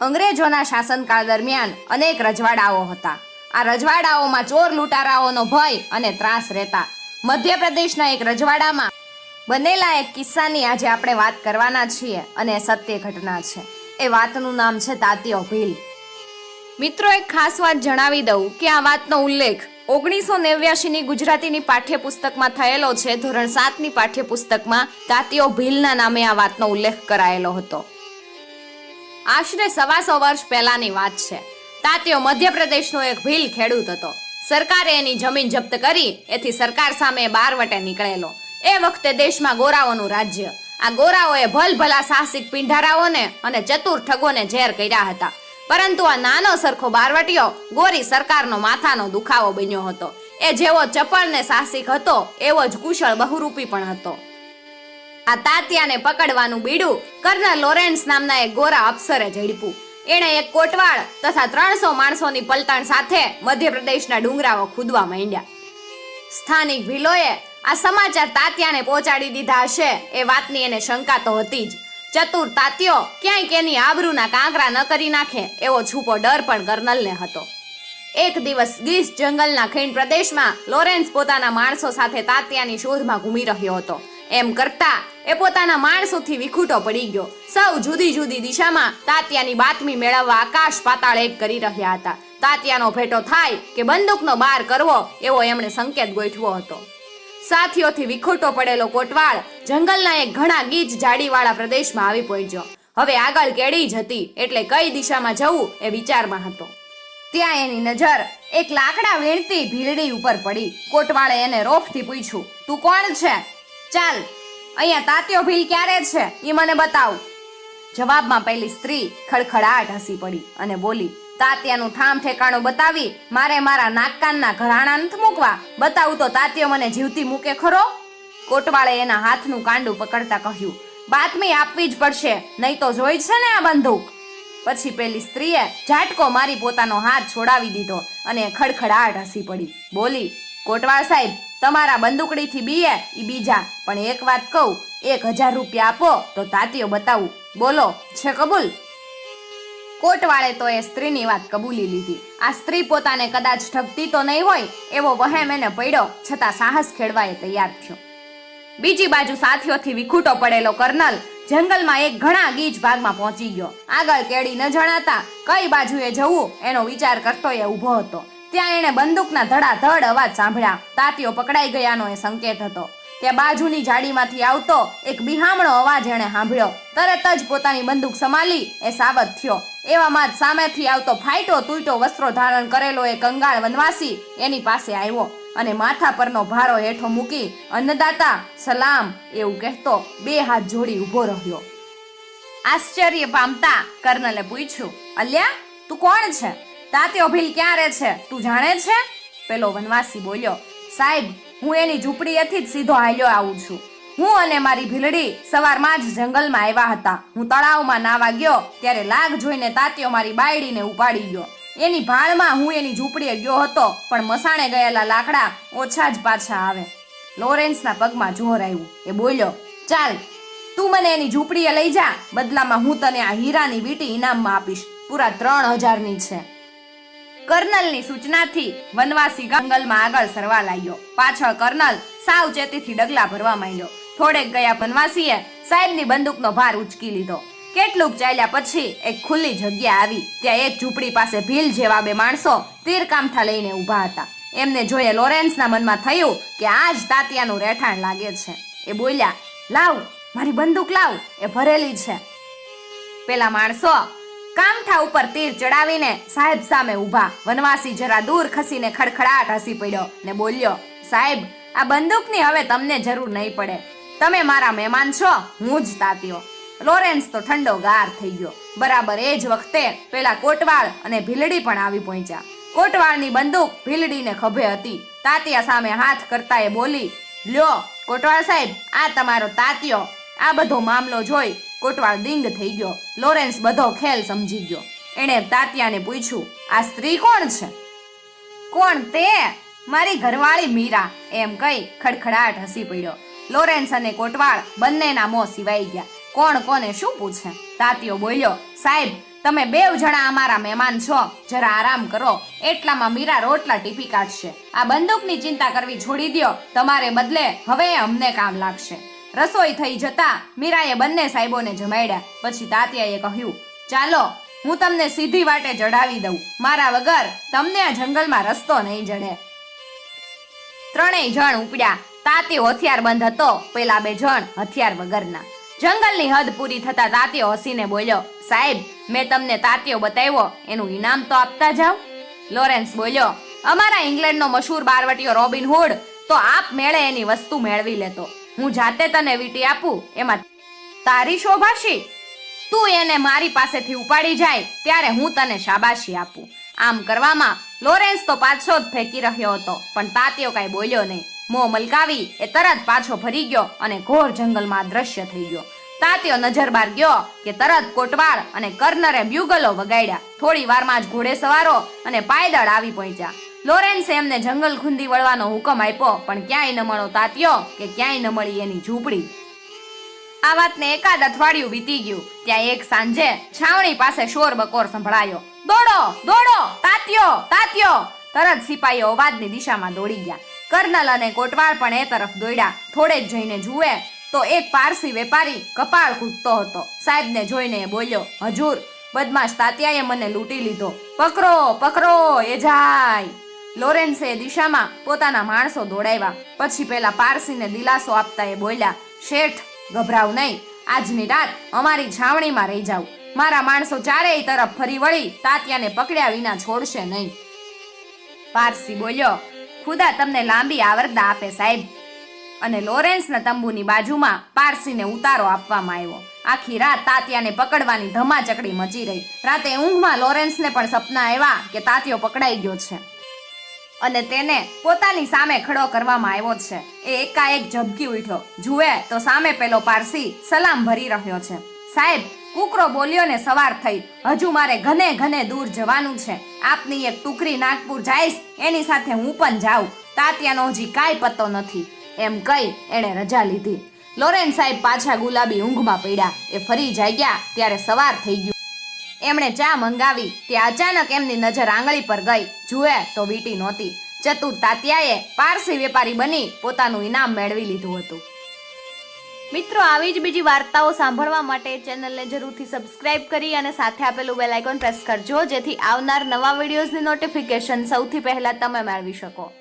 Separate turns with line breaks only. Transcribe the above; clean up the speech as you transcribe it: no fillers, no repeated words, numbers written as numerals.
અંગ્રેજોના શાસનકાળ દરમિયાન અનેક રજવાડાઓ હતા. આ રજવાડાઓમાં ચોર લૂંટારાઓનો ભય અને ત્રાસ રહેતા. મધ્યપ્રદેશના એક રજવાડામાં બનેલા એક કિસ્સાની આજે આપણે વાત કરવાના છીએ અને સત્ય ઘટના છે. એ વાતનું નામ છે તાત્યો ભીલ. મિત્રો, એક ખાસ વાત જણાવી દઉં કે આ વાતનો ઉલ્લેખ 1989ની ગુજરાતીની પાઠ્યપુસ્તકમાં થયેલો છે. ધોરણ 7ની પાઠ્યપુસ્તકમાં તાત્યો ભીલના નામે આ વાતનો ઉલ્લેખ કરાયેલો હતો. આશરે 125 વર્ષ પહેલાની વાત છે. તાત્યો મધ્યપ્રદેશનો એક ભીલ ખેડૂત હતો. સરકારે એની જમીન જપ્ત કરી એથી સરકાર સામે બારવટે નીકળેલો. એ વખતે દેશમાં ગોરાઓનું રાજ્ય. આ ગોરાઓએ ભલભલા સાહસિક પિંઢારાઓને અને ચતુર ઠગોને ઝેર કર્યા હતા. પરંતુ આ નાનો સરખો બારવટીયો ગોરી સરકારનો માથાનો દુખાવો બન્યો હતો. એ જેવો ચપળ ને સાહસિક હતો એવો જ કુશળ બહુરૂપી પણ હતો. આ તાત્યાને પકડવાનું બીડું કર્નલ લોરેન્સ નામના એક ગોરા અફસરે ઝડપ્યું. એણે એક કોટવાળ તથા 300 માણસોની પલટણ સાથે મધ્યપ્રદેશના ડુંગરાઓ ખુદવા માંડ્યા. સ્થાનિક ભીલોએ આ સમાચાર તાત્યાને પહોંચાડી દીધા હશે એ વાતની એને શંકા તો હતી જ. ચતુર તાત્યો ક્યાંય એની આબરૂના કાંકરા ન કરી નાખે એવો છૂપો ડર પણ કર્નલને હતો. એક દિવસ ગીર જંગલના ખીણ પ્રદેશમાં લોરેન્સ પોતાના માણસો સાથે તાત્યાની શોધમાં ઘૂમી રહ્યો હતો. એમ કરતા એ પોતાના માણસોથી વિખૂટો પડી ગયો. સૌ જુદી જુદી દિશામાં તાત્યાની બાતમી મેળવવા આકાશ પાતાળ એક કરી રહ્યા હતા. તાત્યાનો ભેટો થાય કે બંદૂકનો બાર કરવો એવો એમણે સંકેત ગોઠવ્યો હતો. સાથીઓથી વિખૂટો પડેલો કોટવાળ જંગલના એક ઘણા ગીચ જાડીવાળા પ્રદેશમાં આવી પહોંચ્યો. હવે આગળ કેડી જ હતી એટલે કઈ દિશામાં જવું એ વિચારમાં હતો. ત્યાં એની નજર એક લાકડા વીણતી ભીલડી ઉપર પડી. કોટવાળે એને રોફથી પૂછ્યું, તું કોણ છે? ચાલ, અહીંયા તાત્યો ભીલ ક્યારે છે એ મને બતાવ. જવાબમાં પેલી સ્ત્રી ખડખડાટ હસી પડી અને બોલી, તાત્યાનું ઠામ ઠેકાણું બતાવી મારે મારા નાકકાનના ઘરાણા નથી મૂકવા. બતાવું તો તાત્યો મને જીવતી મૂકે ખરો? કોટવાળે એના હાથનું કાંડું પકડતા કહ્યું, બાતમી આપવી જ પડશે, નહીં તો જોઈ છે ને આ બંદૂક. પછી પેલી સ્ત્રીએ ઝાટકો મારી પોતાનો હાથ છોડાવી દીધો અને ખડખડાટ હસી પડી. બોલી, કોટવાળ સાહેબ, તમારા બંદૂકડીથી બીએ ઈ બીજા, પણ એક વાત કહું, 1000 રૂપિયા આપો તો તાત્યો બતાવું. બોલો, છે કબૂલ? કોટવાળે તો એ સ્ત્રીની વાત કબૂલી લીધી. આ સ્ત્રી પોતાને કદાચ ઠગતી તો નહીં હોય એવો વહેમ એને પડ્યો, છતાં સાહસ ખેડવાએ તૈયાર થયો. બીજી બાજુ સાથીઓથી વિખૂટો પડેલો કર્નલ જંગલમાં એક ઘણા ગીચ ભાગમાં પહોંચી ગયો. આગળ કેડી ન જણાતા કઈ બાજુએ જવું એનો વિચાર કરતો એ ઊભો હતો. ત્યાં એણે બંદૂકના ધડાધડ અવાજ સાંભળ્યા. તાત્યો પકડાઈ ગયાનો એ સંકેત હતો. ત્યાં બાજુની જાડીમાંથી આવતો એક બિહામણો અવાજ એણે સાંભળ્યો. તરત જ પોતાની બંદૂક સંભાળી એ સાવધ થયો. એવામાં જ સામેથી આવતો ફાઈટો તૂટો વસ્ત્રો ધારણ કરેલો એ કંગાળ વનવાસી એની પાસે આવ્યો અને માથા પરનો ભારો હેઠો મૂકી અન્નદાતા સલામ એવું કહેતો 2 હાથ જોડી ઊભો રહ્યો. આશ્ચર્ય પામતા કર્નલે પૂછ્યું, અલ્યા, તું કોણ છે? તાત્યો ભીલ ક્યાં રહે છે, તું જાણે છે? પેલો વનવાસી બોલ્યો, સાહેબ, હું એની ઝૂંપડીએથી જ સીધો હાલ્યો આવું છું. હું અને મારી ભીલડી સવારમાં જ જંગલમાં આવ્યા હતા. હું તળાવમાં નાવા ગયો ત્યારે લાગ જોઈને તાત્યો મારી બાયડીને ઉપાડી ગયો. એની ભાળમાં હું એની ઝૂંપડીએ ગયો હતો, પણ મસાણે ગયેલા લાકડા ઓછા જ પાછા આવે. લોરેન્સના પગમાં જોર આવ્યું. એ બોલ્યો, ચાલ, તું મને એની ઝૂંપડીએ લઈ જા. બદલામાં હું તને આ હીરાની વીંટી ઇનામમાં આપીશ. પૂરા 3000ની છે. કર્નલની સૂચનાથી વનવાસી જંગલમાં આગળ સરવા લાગ્યો. પાછળ કર્નલ સાવચેતીથી ડગલા ભરવા માંડ્યો. થોડેક ગયા વનવાસીએ સાહેબની બંદૂકનો ભાર ઉચકી લીધો. કેટલુંક ચાલ્યા પછી એક ખુલ્લી જગ્યા આવી. ત્યાં એક ઝૂંપડી પાસે ભીલ જેવા 2 માણસો તીરકામઠા લઈને ઊભા હતા. એમને જોયે લોરેન્સના મનમાં થયું કે આ જ તાત્યાનું રહેઠાણ લાગે છે. એ બોલ્યા, લાવ, મારી બંદૂક લાવ, એ ભરેલી છે. પેલા માણસો કામઠા ઉપર તીર ચડાવીને સાહેબ સામે ઊભા. વનવાસી જરા દૂર ખસીને ખડખડાટ હસી પડ્યો ને બોલ્યો, સાહેબ, આ બંદૂકની હવે તમને જરૂર નહીં પડે. તમે મારા મહેમાન છો, હું જ તાત્યો. લોરેન્સ તો ઠંડો ગાર થઈ ગયો. બરાબર એ જ વખતે પેલા કોટવાળ અને ભીલડી પણ આવી પહોંચ્યા. કોટવાળની બંદૂક ભીલડીને ખભે હતી. તાત્યા સામે હાથ કરતા એ બોલી, લ્યો કોટવાળ સાહેબ, આ તમારો તાત્યો. આ બધો મામલો જોઈ કોટવાળ દિંગ થઈ ગયો. લોરેન્સ બધો ખેલ સમજી ગયો. એણે તાત્યાને પૂછ્યું, આ સ્ત્રી કોણ છે? કોણ તે? મારી ઘરવાળી મીરા, એમ કહી ખડખડાટ હસી પડ્યો. લોરેન્સ અને કોટવાળ બંનેના મોં સિવાઈ ગયા. કોણ કોને શું પૂછે? તાત્યો બોલ્યો, સાહેબ, તમે બેવ જણા અમારા મહેમાન છો, જરા આરામ કરો. એટલામાં મીરા રોટલા ટીપી કાઢશે. આ બંદૂકની ચિંતા કરવી છોડી દ્યો, તમારે બદલે હવે અમને કામ લાગશે. રસોઈ થઈ જતા મીરાએ બંને સાહેબોને જમાડ્યા. પછી તાત્યાએ કહ્યું, ચાલો હું તમને સીધી વાટે ચડાવી દઉં. મારા વગર તમને આ જંગલમાં રસ્તો નહીં જડે. ત્રણેય જણ ઉપડ્યા. તાત્યો હથિયાર બંધ હતો, પેલા બે જણ હથિયાર વગરના. જંગલની હદ પૂરી થતા તાત્યો હસીને બોલ્યો, સાહેબ મેં તમને તાત્યો બતાવ્યો, એનું ઇનામ તો આપતા જાવ. લોરેન્સ બોલ્યો, અમારા ઇંગ્લેન્ડનો મશહૂર બારવટીયો રોબિન હુડ તો આપ મેળે એની વસ્તુ મેળવી લેતો. હું જાતે તને વીંટી આપું એમાં તારી શોભાશી. તું એને મારી પાસેથી ઉપાડી જાય ત્યારે હું તને શાબાશી આપું. આમ કરવામાં લોરેન્સ તો પાછો જ ફેંકી રહ્યો હતો, પણ તાત્યો કાંઈ બોલ્યો નહીં. મોં મલકાવી એ તરત પાછો ફરી ગયો અને ઘોર જંગલમાં અદ્રશ્ય થઈ ગયો. તાત્યો નજર બાર ગયો કે તરત કોટવાળ અને કર્નરે બ્યુગલો વગાડ્યા. થોડી વારમાં જ ઘોડે સવારો અને પાયદળ આવી પહોંચ્યા. લોરેન્સે એમને જંગલ ખૂંદી વળવાનો હુકમ આપ્યો, પણ ક્યાંય ન મળો તાત્યો કે ક્યાંય ન મળી એની ઝૂંપડી. આ વાતને એકાદ અઠવાડિયું વીતી ગયું. ત્યાં એક સાંજે છાવણી પાસે શોર બકોર સંભળાયો. દોડો દોડો, તાત્યો તાત્યો. તરત સિપાહીઓ અવાજની દિશામાં દોડી ગયા. કર્નલ અને કોટવાળ પણ એ તરફ દોડ્યા. થોડે જ જઈને જુએ તો એક પારસી વેપારી કપાળ કૂટતો હતો. સાહેબને જોઈને બોલ્યો, હજૂર, બદમાશ તાત્યાએ મને લૂંટી લીધો. પકડો પકડો, એ જાય. લોરેન્સે દિશામાં પોતાના માણસો દોડાવ્યા. પછી પેલા પારસીને દિલાસો આપતા એ બોલ્યા, શેઠ ગભરાવ નહીં, આજની રાત અમારી છાવણીમાં રહી જાવ. મારા માણસો ચારેય તરફ ફરી વળી તાત્યાને પકડ્યા વિના છોડશે નહીં. પારસી બોલ્યો, ખુદા તમને લાંબી આવરદા આપે સાહેબ. અને લોરેન્સના તંબુની બાજુમાં પારસીને ઉતારો આપવામાં આવ્યો. આખી રાત તાત્યાને પકડવાની ધમાચકડી મચી રહી. રાતે ઊંઘમાં લોરેન્સને પણ સપના આવ્યા કે તાત્યો પકડાઈ ગયો છે અને તેને પોતાની સામે ખડો કરવામાં આવ્યો છે. એ એકાએક ઝબકી ઉઠ્યો. જુએ તો સામે પેલો પારસી સલામ ભરી રહ્યો છે. સાહેબ, કુકરો બોલ્યો ને સવાર થઈ. હજુ મારે ઘને ઘને દૂર જવાનું છે. આપની એક ટુકડી નાગપુર જાઈશ, એની સાથે હું પણ જાઉં. તાત્યાનો હજી કાંઈ પત્તો નથી. એમ કહી એણે રજા લીધી. લોરેન્સ સાહેબ પાછા ગુલાબી ઊંઘમાં પડ્યા. એ ફરી જાગ્યા ત્યારે સવાર થઈ ગયું. એમણે ચા મંગાવી. ત્યાં અચાનક એમની નજર આંગળી પર ગઈ. જુએ તો વીંટી નહોતી. ચતુર તાત્યાએ પારસી વેપારી બની પોતાનું ઇનામ મેળવી લીધું હતું. મિત્રો, આવી જ બીજી વાર્તાઓ સાંભળવા માટે ચેનલને જરૂરથી સબસ્ક્રાઇબ કરી અને સાથે આપેલું બેલ આઇકોન પ્રેસ કરજો, જેથી આવનાર નવા વિડીયોઝની નોટિફિકેશન સૌથી પહેલા તમે મેળવી શકો.